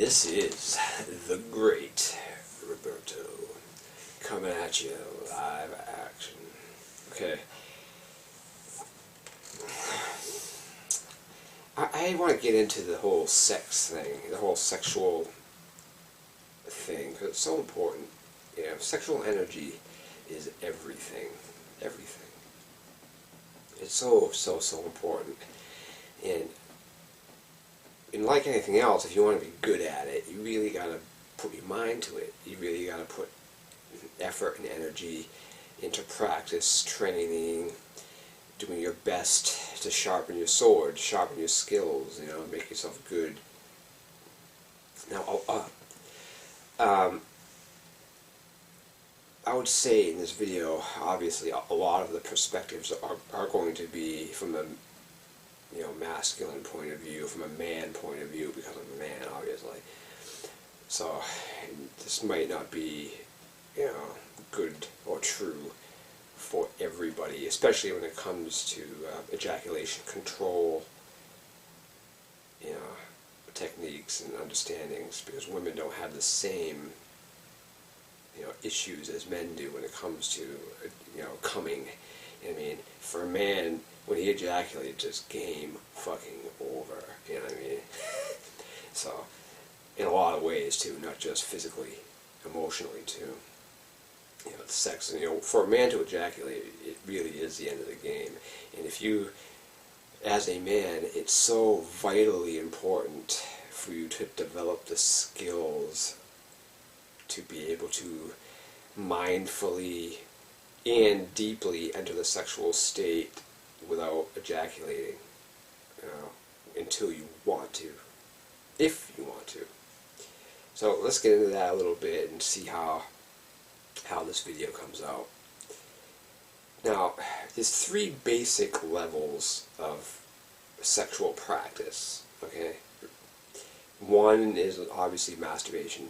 This is the great Roberto coming at you live action. Okay. I want to get into the whole sex thing, the whole sexual thing, because it's so important. You know, sexual energy is everything. Everything. It's so important. And like anything else, if you want to be good at it, you really got to put your mind to it. You really got to put effort and energy into practice, training, doing your best to sharpen your sword, sharpen your skills, you know, make yourself good. Now, I would say in this video, obviously, a lot of the perspectives are going to be from a masculine point of view, from a man point of view, because I'm a man, obviously. So this might not be, good or true for everybody, especially when it comes to ejaculation control, techniques and understandings, because women don't have the same, issues as men do when it comes to, coming. I mean, for a man, when he ejaculates, it's game fucking over, you know what I mean? So, in a lot of ways too, not just physically, emotionally too. The sex, for a man to ejaculate, it really is the end of the game. And if you, as a man, it's so vitally important for you to develop the skills to be able to mindfully and deeply enter the sexual state without ejaculating, until you want to, if you want to. So let's get into that a little bit and see how this video comes out. Now, there's 3 basic levels of sexual practice, okay? One is obviously masturbation,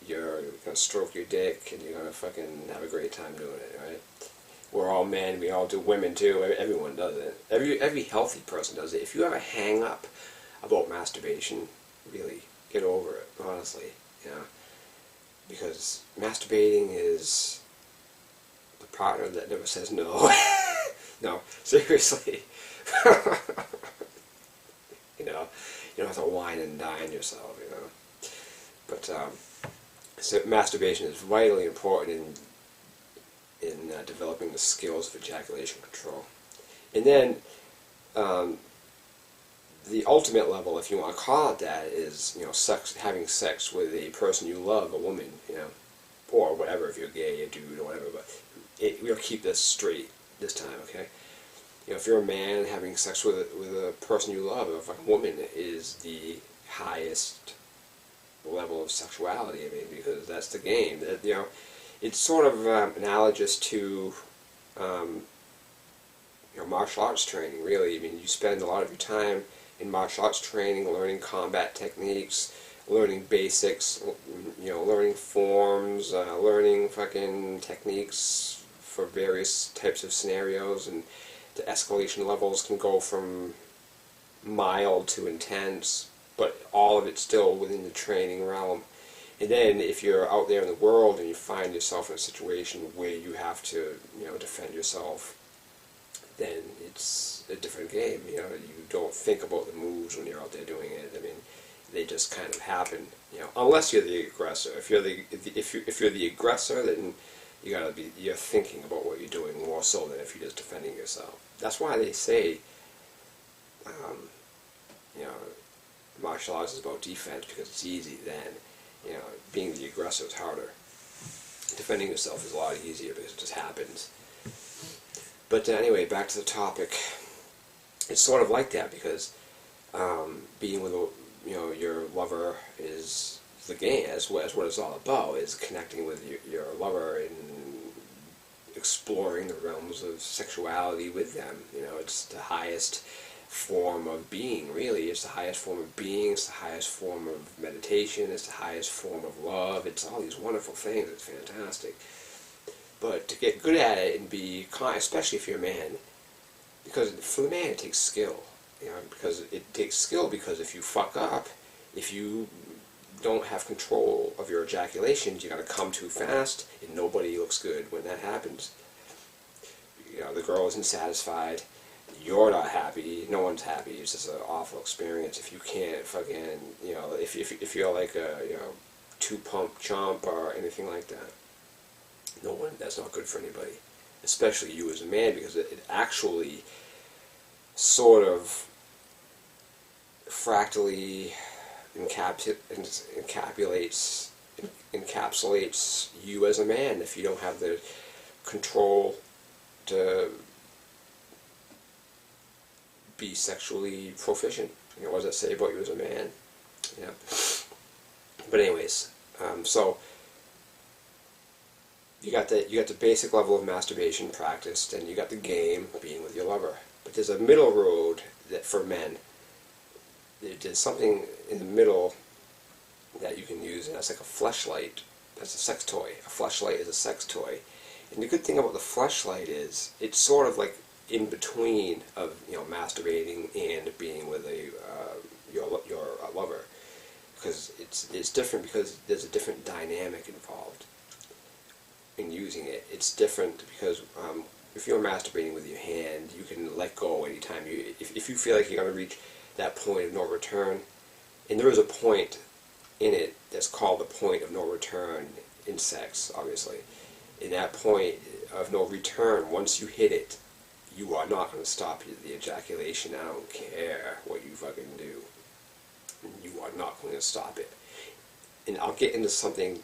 You're going to stroke your dick and you're going to fucking have a great time doing it, right? We're all men, we all do, women too, everyone does it. Every healthy person does it. If you have a hang up about masturbation, really, get over it, honestly, because masturbating is the partner that never says no. No, seriously. You don't have to wine and dine yourself, But, so masturbation is vitally important in developing the skills of ejaculation control. And then the ultimate level, if you want to call it that, is having sex with a person you love, a woman, or whatever, if you're gay, a dude, or whatever. But we'll keep this straight this time, okay? If you're a man, having sex with a person you love, if a woman, is the highest level of sexuality. I mean, because that's the game. It's sort of analogous to martial arts training, really. I mean, you spend a lot of your time in martial arts training, learning combat techniques, learning basics, learning forms, learning fucking techniques for various types of scenarios, and the escalation levels can go from mild to intense, but all of it still within the training realm. And then if you're out there in the world and you find yourself in a situation where you have to, defend yourself, then it's a different game. You don't think about the moves when you're out there doing it. I mean, they just kind of happen. Unless you're the aggressor. If you're the aggressor, then you're thinking about what you're doing more so than if you're just defending yourself. That's why they say, martial arts is about defense, because it's easy then. Being the aggressor is harder. Defending yourself is a lot easier because it just happens. But anyway, back to the topic. It's sort of like that, because being with your lover is the game. That's what it's all about, is connecting with your lover and exploring the realms of sexuality with them. It's the highest form of being, really. It's the highest form of being, it's the highest form of meditation, it's the highest form of love. It's all these wonderful things. It's fantastic. But to get good at it and be, especially if you're a man, because for the man it takes skill. Because it takes skill, because if you fuck up, if you don't have control of your ejaculations, you gotta come too fast, and nobody looks good when that happens. You know, the girl isn't satisfied, you're not happy, no one's happy. It's just an awful experience if you can't fucking, you know, if you're like a, you know, two-pump chump or anything like that. No one, that's not good for anybody, especially you as a man, because it actually sort of fractally encapsulates you as a man if you don't have the control to be sexually proficient. You know, what does that say about you as a man? Yeah. But anyways, so you got the basic level of masturbation practiced, and you got the game being with your lover. But there's a middle road that for men. There's something in the middle that you can use, and that's like a fleshlight. That's a sex toy. A fleshlight is a sex toy. And the good thing about the fleshlight is it's sort of like in between of, you know, masturbating and being with your lover, because it's different, because there's a different dynamic involved in using it. It's different because if you're masturbating with your hand, you can let go anytime if you feel like you're going to reach that point of no return, and there is a point in it that's called the point of no return in sex, obviously. In that point of no return, once you hit it, you are not going to stop the ejaculation. I don't care what you fucking do. You are not going to stop it. And I'll get into something,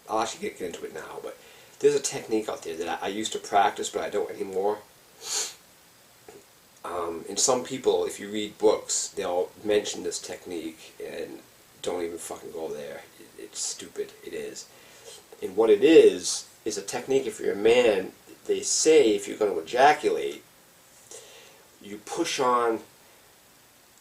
I'll actually get into it now, but there's a technique out there that I used to practice, but I don't anymore. And some people, if you read books, they'll mention this technique, and don't even fucking go there. It's stupid. It is. And what it is a technique, if you're a man, they say if you're going to ejaculate, you push on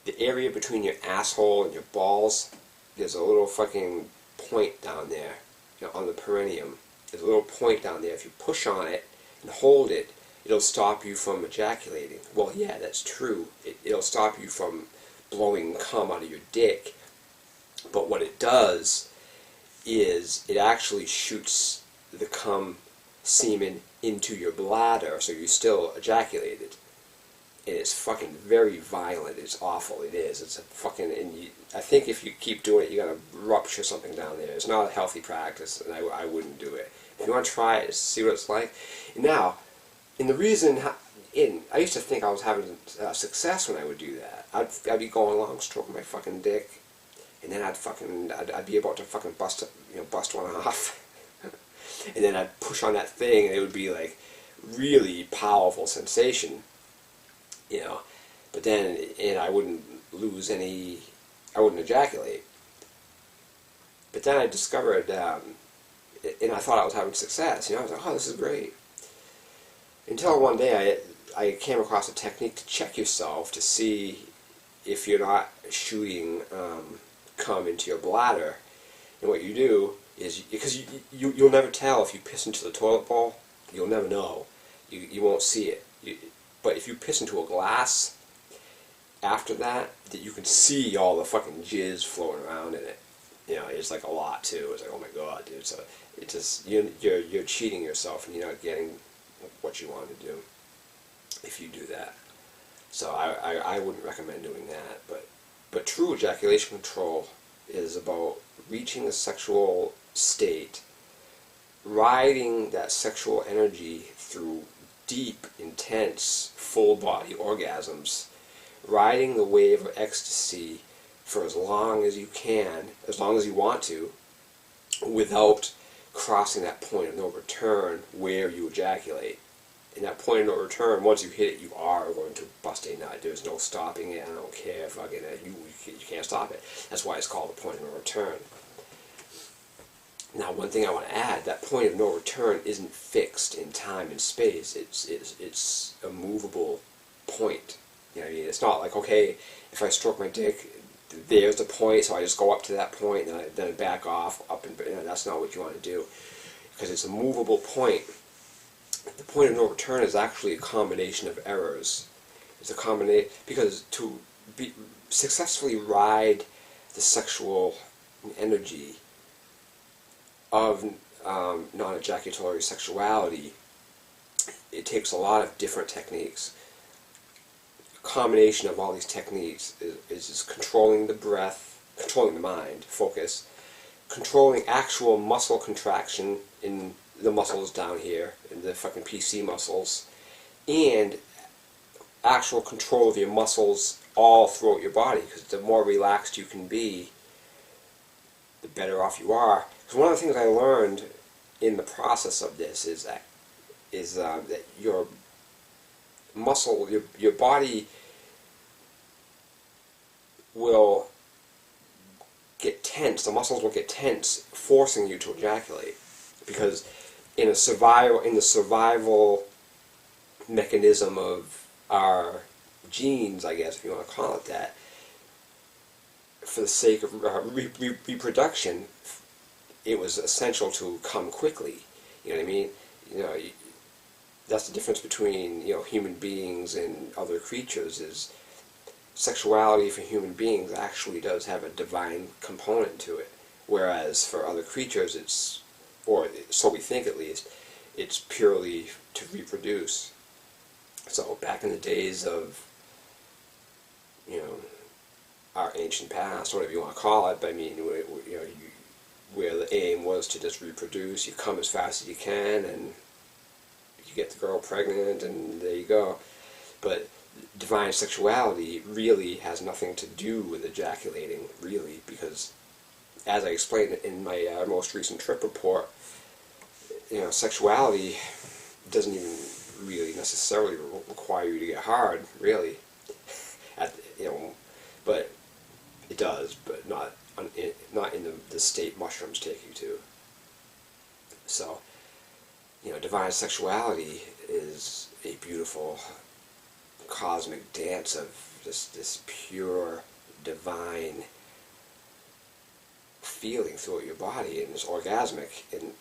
the area between your asshole and your balls. There's a little fucking point down there, you know, on the perineum. There's a little point down there. If you push on it and hold it, it'll stop you from ejaculating. Well, yeah, that's true. It'll stop you from blowing cum out of your dick. But what it does is it actually shoots the cum semen into your bladder, so you still ejaculated. And it's fucking very violent. It's awful. It is. It's a fucking. And I think if you keep doing it, you're gonna rupture something down there. It's not a healthy practice, and I wouldn't do it. If you want to try it, see what it's like. And now, and the reason, I used to think I was having success when I would do that. I'd be going along, stroking my fucking dick, and then I'd be about to fucking bust one off. And then I'd push on that thing, and it would be like really powerful sensation, you know. But then, and I wouldn't ejaculate. But then I discovered, and I thought I was having success. You know, I was like, oh, this is great. Until one day I came across a technique to check yourself to see if you're not shooting cum into your bladder. And what you do is, because you'll never tell if you piss into the toilet bowl, you'll never know. You won't see it. But if you piss into a glass after that you can see all the fucking jizz floating around in it. You know, it's like a lot too. It's like, oh my god, dude. So it's just you're cheating yourself, and you're not getting what you want to do if you do that. So I wouldn't recommend doing that. But true ejaculation control is about reaching the sexual state, riding that sexual energy through deep, intense, full-body orgasms, riding the wave of ecstasy for as long as you can, as long as you want to, without crossing that point of no return where you ejaculate. And that point of no return, once you hit it, you are going to bust a nut. There's no stopping it. I don't care. Fucking you can't stop it. That's why it's called the point of no return. Now, one thing I want to add, that point of no return isn't fixed in time and space. It's a movable point. You know what I mean? It's not like, okay, if I stroke my dick, there's the point, so I just go up to that point, and then I back off, that's not what you want to do. Because it's a movable point. The point of no return is actually a combination of errors. It's a combination, because to successfully ride the sexual energy of non-ejaculatory sexuality, it takes a lot of different techniques. A combination of all these techniques is controlling the breath, controlling the mind, focus, controlling actual muscle contraction in the muscles down here, in the fucking PC muscles, and actual control of your muscles all throughout your body, because the more relaxed you can be, the better off you are. Because one of the things I learned in the process of this is that your muscle, your body will get tense. The muscles will get tense, forcing you to ejaculate, because in the survival mechanism of our genes, I guess, if you want to call it that, for the sake of reproduction, it was essential to come quickly. You know what I mean? You know, that's the difference between, you know, human beings and other creatures. Is sexuality for human beings actually does have a divine component to it, whereas for other creatures, it's, or so we think at least, it's purely to reproduce. So back in the days of, you know, our ancient past, whatever you want to call it, but I mean, you know, where the aim was to just reproduce, you come as fast as you can, and you get the girl pregnant, and there you go. But divine sexuality really has nothing to do with ejaculating, really, because, as I explained in my most recent trip report, you know, sexuality doesn't even really necessarily require you to get hard, really. You know, but it does, but not in the state mushrooms take you to. So, you know, divine sexuality is a beautiful cosmic dance of this pure divine feeling throughout your body, and it's orgasmic. And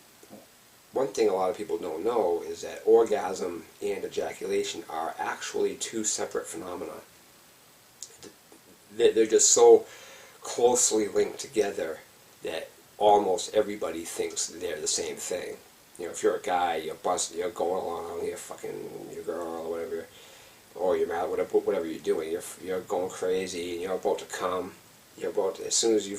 one thing a lot of people don't know is that orgasm and ejaculation are actually two separate phenomena. They're just so closely linked together that almost everybody thinks they're the same thing. You know, if you're a guy, you're going along, you're fucking your girl or whatever, or you're mad, whatever you're doing, you're going crazy, and you're about to come. You're about to, as soon as you're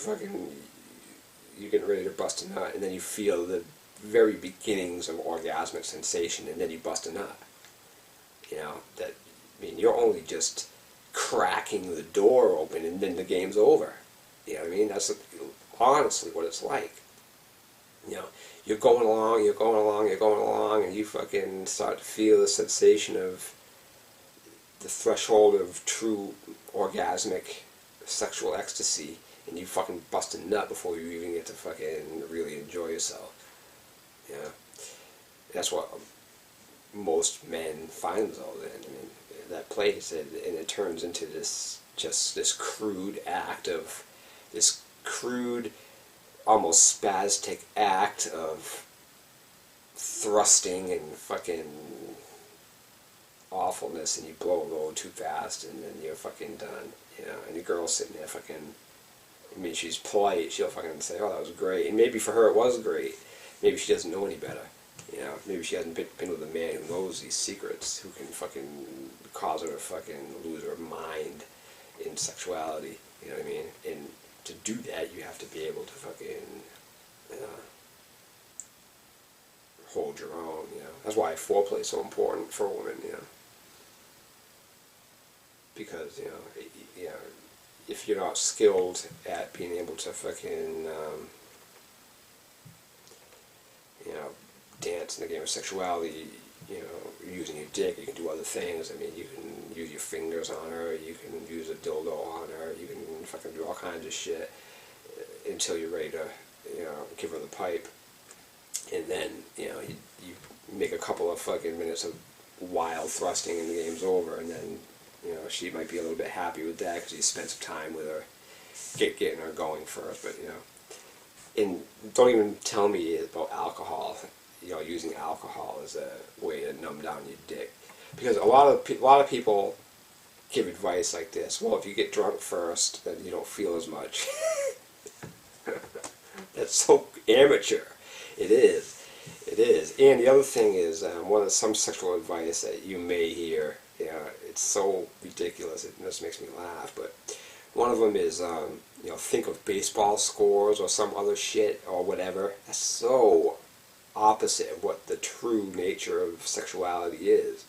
getting ready to bust a nut, and then you feel the very beginnings of orgasmic sensation, and then you bust a nut. You know, that, I mean, you're only just cracking the door open, and then the game's over. You know what I mean? That's honestly what it's like. You know, you're going along, and you fucking start to feel the sensation of the threshold of true orgasmic sexual ecstasy, and you fucking bust a nut before you even get to fucking really enjoy yourself. You know, that's what most men find themselves in. I mean, that place, and it turns into this crude act of, this crude, almost spastic act of thrusting and fucking awfulness, and you blow a load too fast, and then you're fucking done. You know, and the girl's sitting there fucking, I mean, she's polite, she'll fucking say, oh, that was great, and maybe for her it was great. Maybe she doesn't know any better. You know, maybe she hasn't been with a man who knows these secrets, who can fucking cause her to fucking lose her mind in sexuality. You know what I mean? And to do that, you have to be able to fucking hold your own. You know, that's why foreplay is so important for women. You know, because you know, if you're not skilled at being able to fucking you know, dance in the game of sexuality, you know, using your dick, you can do other things. I mean, you can use your fingers on her, you can use a dildo on her, you can fucking do all kinds of shit until you're ready to, you know, give her the pipe. And then, you know, you make a couple of fucking minutes of wild thrusting and the game's over, and then, you know, she might be a little bit happy with that because you spent some time with her, getting her going first, but, you know. And don't even tell me about alcohol, you know, using alcohol as a way to numb down your dick. Because a lot of people give advice like this. Well, if you get drunk first, then you don't feel as much. That's so amateur. It is. It is. And the other thing is, some sexual advice that you may hear, it's so ridiculous, it just makes me laugh, but one of them is, think of baseball scores or some other shit or whatever. That's so opposite of what the true nature of sexuality is.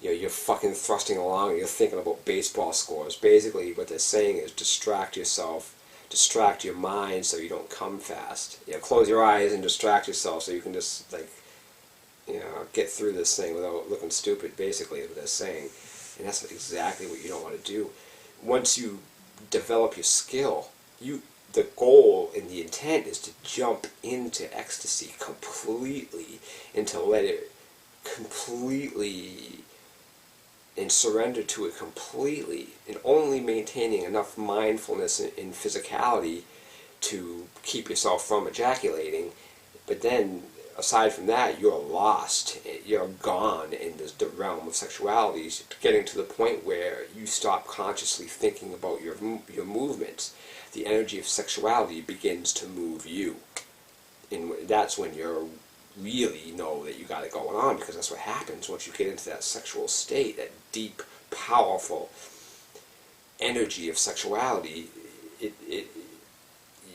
You're fucking thrusting along and you're thinking about baseball scores. Basically, what they're saying is distract yourself, distract your mind so you don't come fast. Close your eyes and distract yourself so you can just, get through this thing without looking stupid, basically, is what they're saying. And that's exactly what you don't want to do. Once you develop your skill, the goal and the intent is to jump into ecstasy completely and to let it completely and surrender to it completely, and only maintaining enough mindfulness and physicality to keep yourself from ejaculating. But then, aside from that, you're lost. You're gone in the realm of sexuality, getting to the point where you stop consciously thinking about your movements. The energy of sexuality begins to move you. And that's when you really know that you got it going on, because that's what happens once you get into that sexual state, that deep, powerful energy of sexuality.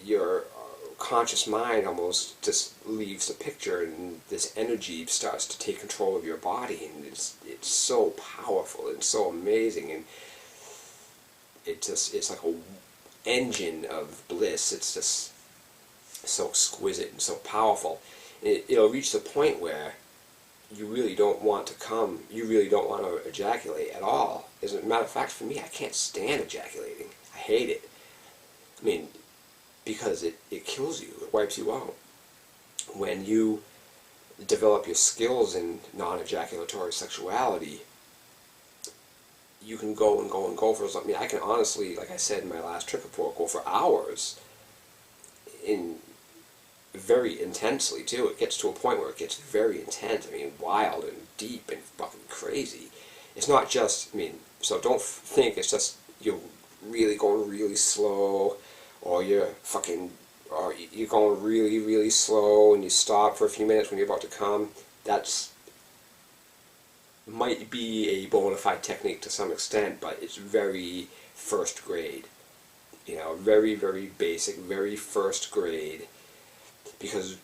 Your conscious mind almost just leaves the picture, and this energy starts to take control of your body, and it's so powerful and so amazing, and it's like a engine of bliss. It's just so exquisite and so powerful. It'll reach the point where you really don't want to come, you really don't want to ejaculate at all. As a matter of fact, for me, I can't stand ejaculating. I hate it. I mean, because it kills you, it wipes you out. When you develop your skills in non-ejaculatory sexuality, you can go and go and go for something. I mean, I can honestly, like I said in my last trip report, go for hours in very intensely too. It gets to a point where it gets very intense. I mean, wild and deep and fucking crazy. It's not just, so don't think it's just you're really going really slow, or you're going really, really slow and you stop for a few minutes when you're about to come. That's might be a bona fide technique to some extent, but it's very first grade. Very, very basic, very first grade. Because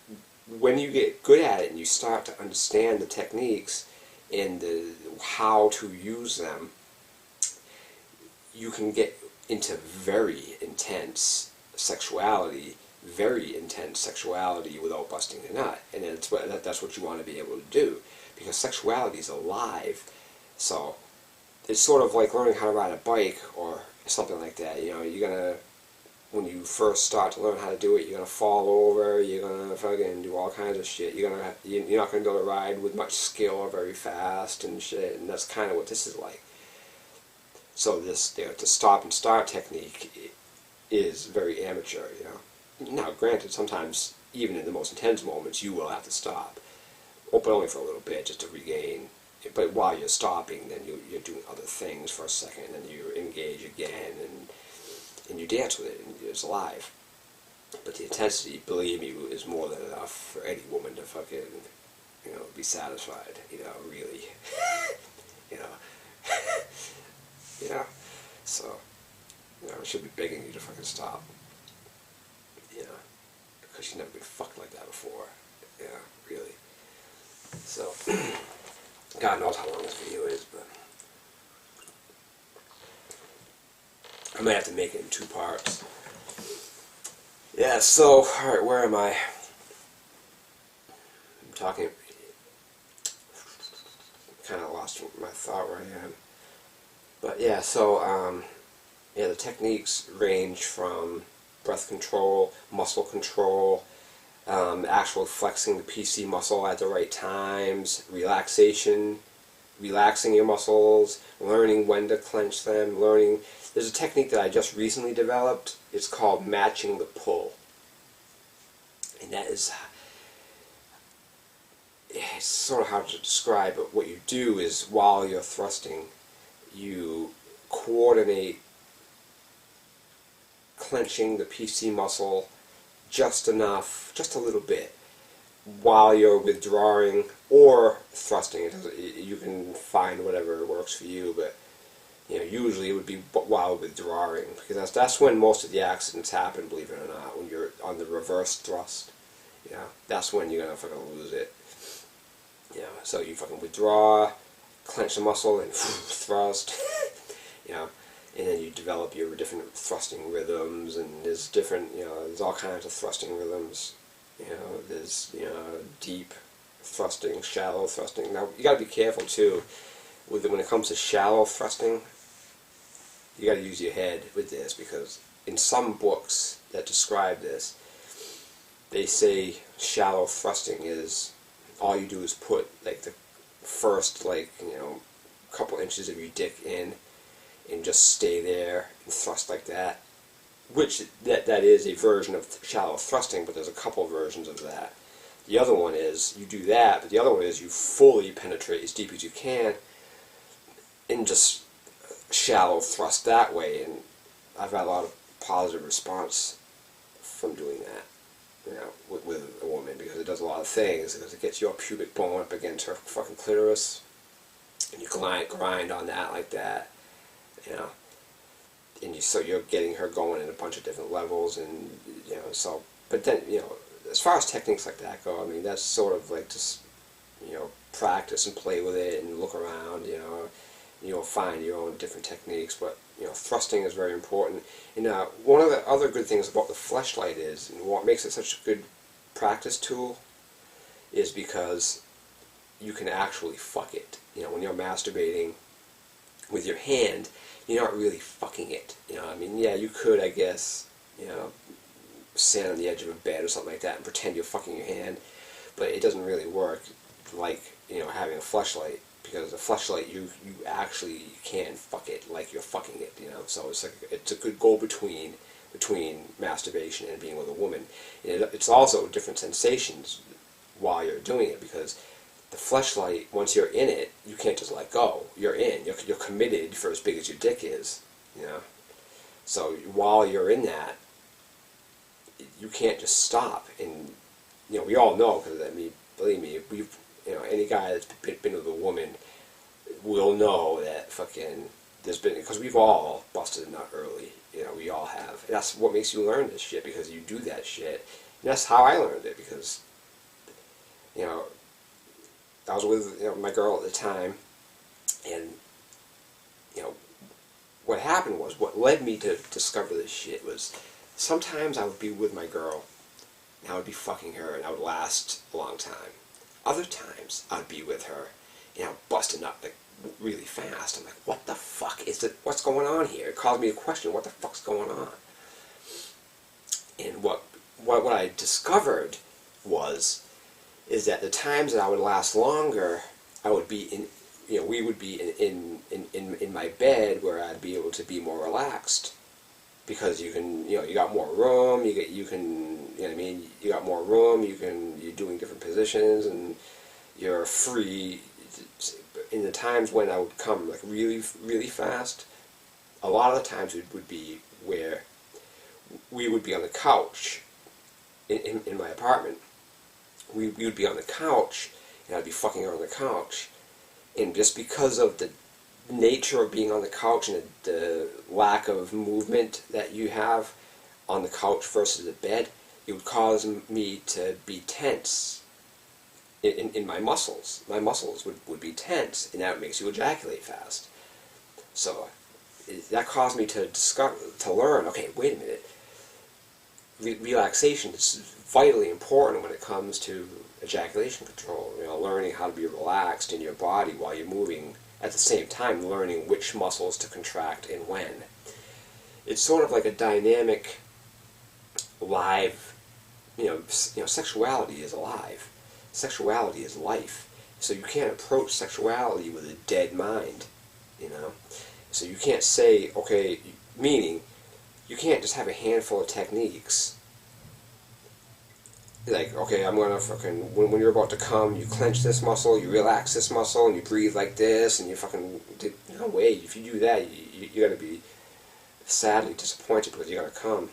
when you get good at it and you start to understand the techniques and how to use them, you can get into very intense sexuality without busting a nut. And that's what you want to be able to do, because sexuality is alive. So it's sort of like learning how to ride a bike or something like that. You're gonna, when you first start to learn how to do it, you're gonna fall over, you're gonna fucking do all kinds of shit. You're not gonna be able to ride with much skill or very fast and shit, and that's kind of what this is like. So this, the stop and start technique is very amateur, Now, granted, sometimes, even in the most intense moments, you will have to stop. But only for a little bit, just to regain. But while you're stopping, then you're doing other things for a second, and then you engage again, and you dance with it, and it's alive. But the intensity, believe me, is more than enough for any woman to fucking, be satisfied, really. So, I should be begging you to fucking stop. Because you've never been fucked like that before. Really. So, God knows how long this video is, but I might have to make it in 2 parts. Yeah, so, alright, where am I? I'm talking, kind of lost my thought where I am. But yeah, so, the techniques range from breath control, muscle control, actual flexing the PC muscle at the right times, relaxation, relaxing your muscles, learning when to clench them, there's a technique that I just recently developed. It's called matching the pull. And that is, it's sort of hard to describe, but what you do is while you're thrusting, you coordinate clenching the PC muscle just enough, just a little bit, while you're withdrawing or thrusting. You can find whatever works for you, but usually it would be while withdrawing, because that's when most of the accidents happen, believe it or not, when you're on the reverse thrust. That's when you're gonna fucking lose it. So you fucking withdraw, clench the muscle, and thrust. And then you develop your different thrusting rhythms, and there's different, there's all kinds of thrusting rhythms. There's, deep thrusting, shallow thrusting. Now, you gotta be careful, too, when it comes to shallow thrusting. You gotta use your head with this, because in some books that describe this, they say shallow thrusting is, all you do is put, like, the first, couple inches of your dick in, and just stay there and thrust like that. Which, that is a version of shallow thrusting, but there's a couple versions of that. The other one is, you do that, but the other one is you fully penetrate as deep as you can, and just shallow thrust that way, and I've had a lot of positive response from doing that, with a woman, because it does a lot of things, because it gets your pubic bone up against her fucking clitoris, and you grind on that like that, and so you're getting her going in a bunch of different levels, and so, but then, as far as techniques like that go, I mean, that's sort of like just, practice and play with it and look around, you'll find your own different techniques, but, thrusting is very important. And one of the other good things about the fleshlight is, and what makes it such a good practice tool, is because you can actually fuck it. When you're masturbating with your hand, you're not really fucking it. I mean, yeah, you could, I guess, stand on the edge of a bed or something like that and pretend you're fucking your hand, but it doesn't really work like, having a fleshlight, because a fleshlight, you actually can fuck it like you're fucking it, so it's a good go-between between masturbation and being with a woman. And it's also different sensations while you're doing it, because the fleshlight, once you're in it, you can't just let go. You're in. You're committed for as big as your dick is. So while you're in that, you can't just stop. And we all know, because believe me, any guy that's been with a woman will know that fucking there's been, because we've all busted a nut early. We all have. And that's what makes you learn this shit, because you do that shit. And that's how I learned it, because I was with my girl at the time, and what happened was, what led me to discover this shit was, sometimes I would be with my girl, and I would be fucking her, and I would last a long time. Other times, I would be with her, and I would bust a nut like really fast. I'm like, what the fuck is it? What's going on here? It caused me to question, what the fuck's going on? And what I discovered is that the times that I would last longer, I would be in, we would be in my bed, where I'd be able to be more relaxed, because you can, you got more room, you got more room, you're doing different positions, and you're free. In the times when I would come like really, really fast, a lot of the times it would be where we would be on the couch in my apartment. We would be on the couch, and I'd be fucking her on the couch, and just because of the nature of being on the couch and the lack of movement that you have on the couch versus the bed, it would cause me to be tense in my muscles. My muscles would be tense, and that makes you ejaculate fast. So that caused me to learn, okay, wait a minute, relaxation is vitally important when it comes to ejaculation control. Learning how to be relaxed in your body while you're moving, at the same time learning which muscles to contract and when. It's sort of like a dynamic, live, sexuality is alive. Sexuality is life. So you can't approach sexuality with a dead mind, So you can't say, okay, meaning, you can't just have a handful of techniques. Like, okay, I'm gonna fucking, when you're about to come, you clench this muscle, you relax this muscle, and you breathe like this, and you fucking, no way, if you do that, you're gonna be sadly disappointed, because you're gonna come,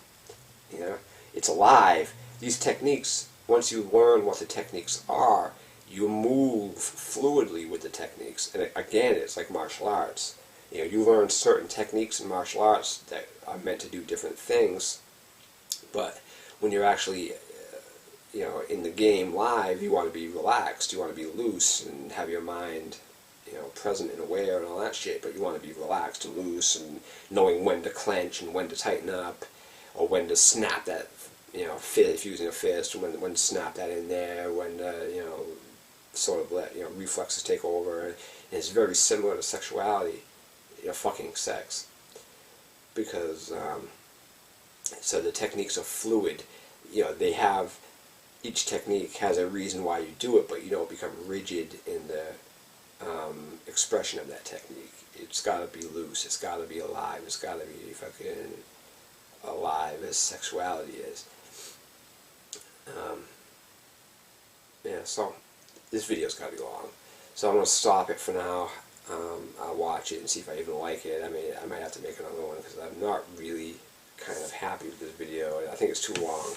It's alive, these techniques, once you learn what the techniques are, you move fluidly with the techniques. And again, it's like martial arts. You know, you learn certain techniques in martial arts that are meant to do different things, but when you're actually, you know, in the game live, you want to be relaxed, you want to be loose and have your mind, you know, present and aware and all that shit, but you want to be relaxed and loose and knowing when to clench and when to tighten up, or when to snap that, you know, if using a fist, when to snap that in there, when you know, sort of let, you know, reflexes take over. And it's very similar to sexuality, you know, fucking sex, because so the techniques are fluid. You know, they have, each technique has a reason why you do it, but you don't become rigid in the expression of that technique. It's got to be loose, it's got to be alive, it's got to be fucking alive as sexuality is. Yeah, so this video's got to be long, so I'm going to stop it for now. I'll watch it and see if I even like it. I mean, I might have to make another one because I'm not really kind of happy with this video. I think it's too long.